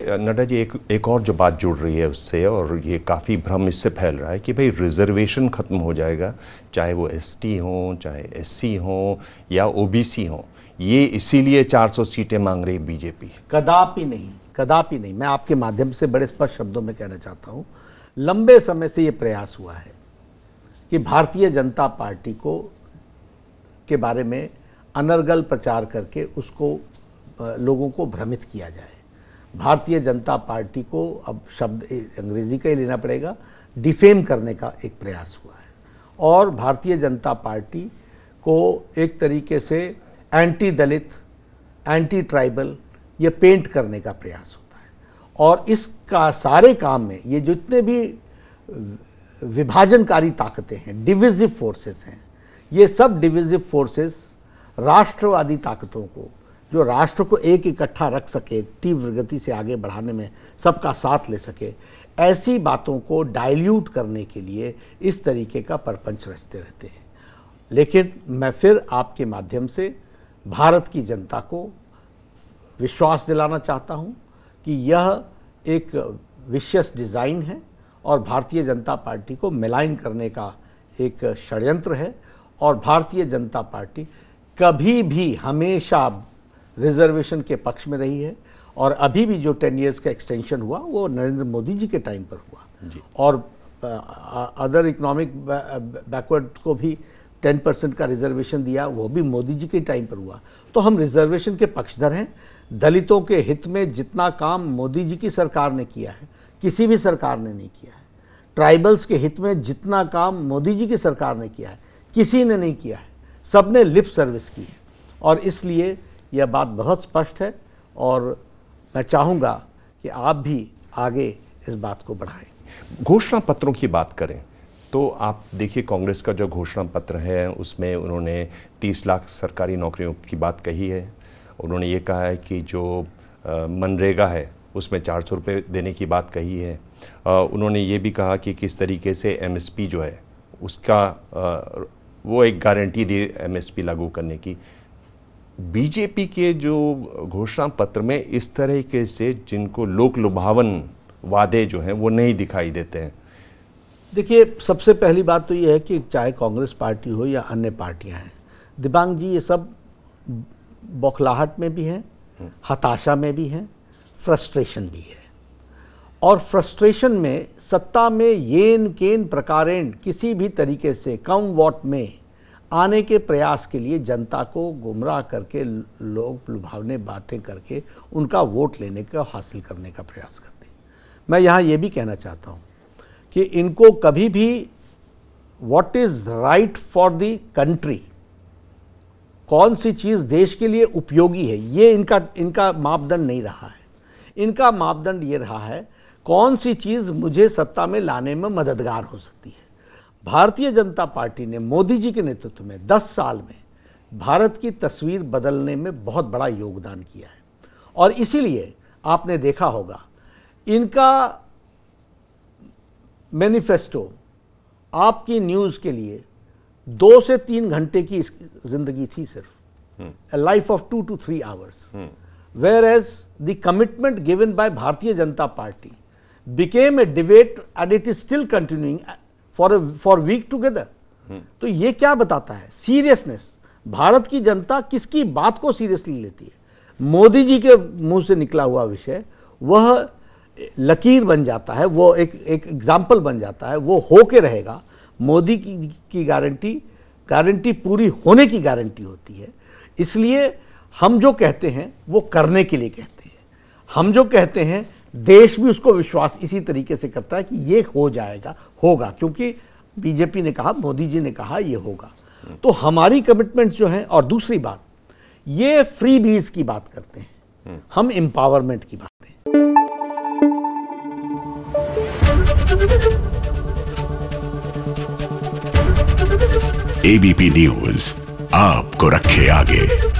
नड्डा जी, एक और जो बात जुड़ रही है उससे, और ये काफ़ी भ्रम इससे फैल रहा है कि भाई रिजर्वेशन खत्म हो जाएगा, चाहे वो एसटी हों, चाहे एससी हों या ओबीसी हों, ये इसीलिए 400 सीटें मांग रही बीजेपी। कदापि नहीं, कदापि नहीं। मैं आपके माध्यम से बड़े स्पष्ट शब्दों में कहना चाहता हूं, लंबे समय से ये प्रयास हुआ है कि भारतीय जनता पार्टी को के बारे में अनर्गल प्रचार करके उसको लोगों को भ्रमित किया जाए। भारतीय जनता पार्टी को, अब शब्द अंग्रेजी का ही लेना पड़ेगा, डिफेम करने का एक प्रयास हुआ है और भारतीय जनता पार्टी को एक तरीके से एंटी दलित, एंटी ट्राइबल ये पेंट करने का प्रयास होता है। और इसका सारे काम में ये जितने भी विभाजनकारी ताकतें हैं, डिविजिव फोर्सेस हैं, ये सब डिविजिव फोर्सेस राष्ट्रवादी ताकतों को, जो राष्ट्र को एक इकट्ठा रख सके, तीव्र गति से आगे बढ़ाने में सबका साथ ले सके, ऐसी बातों को डाइल्यूट करने के लिए इस तरीके का परपंच रचते रहते हैं। लेकिन मैं फिर आपके माध्यम से भारत की जनता को विश्वास दिलाना चाहता हूं कि यह एक विशियस डिजाइन है और भारतीय जनता पार्टी को मिलाइन करने का एक षड्यंत्र है। और भारतीय जनता पार्टी कभी भी हमेशा रिजर्वेशन के पक्ष में रही है और अभी भी जो 10 इयर्स का एक्सटेंशन हुआ वो नरेंद्र मोदी जी के टाइम पर हुआ जी। और अदर इकोनॉमिक बैकवर्ड को भी 10% का रिजर्वेशन दिया, वो भी मोदी जी के टाइम पर हुआ। तो हम रिजर्वेशन के पक्षधर हैं। दलितों के हित में जितना काम मोदी जी की सरकार ने किया है, किसी भी सरकार ने नहीं किया है। ट्राइबल्स के हित में जितना काम मोदी जी की सरकार ने किया है, किसी ने नहीं किया है। सबने लिप सर्विस की है और इसलिए यह बात बहुत स्पष्ट है और मैं चाहूंगा कि आप भी आगे इस बात को बढ़ाएं। घोषणा पत्रों की बात करें तो आप देखिए, कांग्रेस का जो घोषणा पत्र है उसमें उन्होंने 30 लाख सरकारी नौकरियों की बात कही है। उन्होंने ये कहा है कि जो मनरेगा है उसमें 400 रुपये देने की बात कही है। उन्होंने ये भी कहा कि किस तरीके से एमएसपी जो है उसका वो एक गारंटी दी एमएसपी लागू करने की। बीजेपी के जो घोषणा पत्र में इस तरीके से जिनको लोक लुभावन वादे जो हैं वो नहीं दिखाई देते हैं। देखिए, सबसे पहली बात तो ये है कि चाहे कांग्रेस पार्टी हो या अन्य पार्टियां हैं, दिबांग जी, ये सब बौखलाहट में भी हैं, हताशा में भी हैं, फ्रस्ट्रेशन भी है। और फ्रस्ट्रेशन में सत्ता में येन केन प्रकारेण किसी भी तरीके से कम वोट में आने के प्रयास के लिए जनता को गुमराह करके, लोग लुभावने बातें करके उनका वोट लेने का, हासिल करने का प्रयास करते हैं। मैं यहां यह भी कहना चाहता हूं कि इनको कभी भी what is right for the country, कौन सी चीज देश के लिए उपयोगी है, ये इनका मापदंड नहीं रहा है। इनका मापदंड ये रहा है कौन सी चीज मुझे सत्ता में लाने में मददगार हो सकती है। भारतीय जनता पार्टी ने मोदी जी के नेतृत्व में 10 साल में भारत की तस्वीर बदलने में बहुत बड़ा योगदान किया है और इसीलिए आपने देखा होगा इनका मैनिफेस्टो आपकी न्यूज के लिए 2 से 3 घंटे की जिंदगी थी सिर्फ, a life of 2 to 3 hours, whereas the commitment given by Bharatiya Janata Party became a debate and it is still continuing for week together. तो ये क्या बताता है? सीरियसनेस। भारत की जनता किसकी बात को सीरियसली लेती है। मोदी जी के मुंह से निकला हुआ विषय वह लकीर बन जाता है, वो एक एग्जाम्पल बन जाता है, वो होके रहेगा। मोदी की गारंटी पूरी होने की गारंटी होती है। इसलिए हम जो कहते हैं वो करने के लिए कहते हैं। हम जो कहते हैं देश भी उसको विश्वास इसी तरीके से करता है कि ये हो जाएगा, होगा, क्योंकि बीजेपी ने कहा, मोदी जी ने कहा ये होगा। तो हमारी कमिटमेंट्स जो हैं, और दूसरी बात, ये फ्री बीज की बात करते हैं, हम एम्पावरमेंट की बात है। एबीपी न्यूज आपको रखे आगे।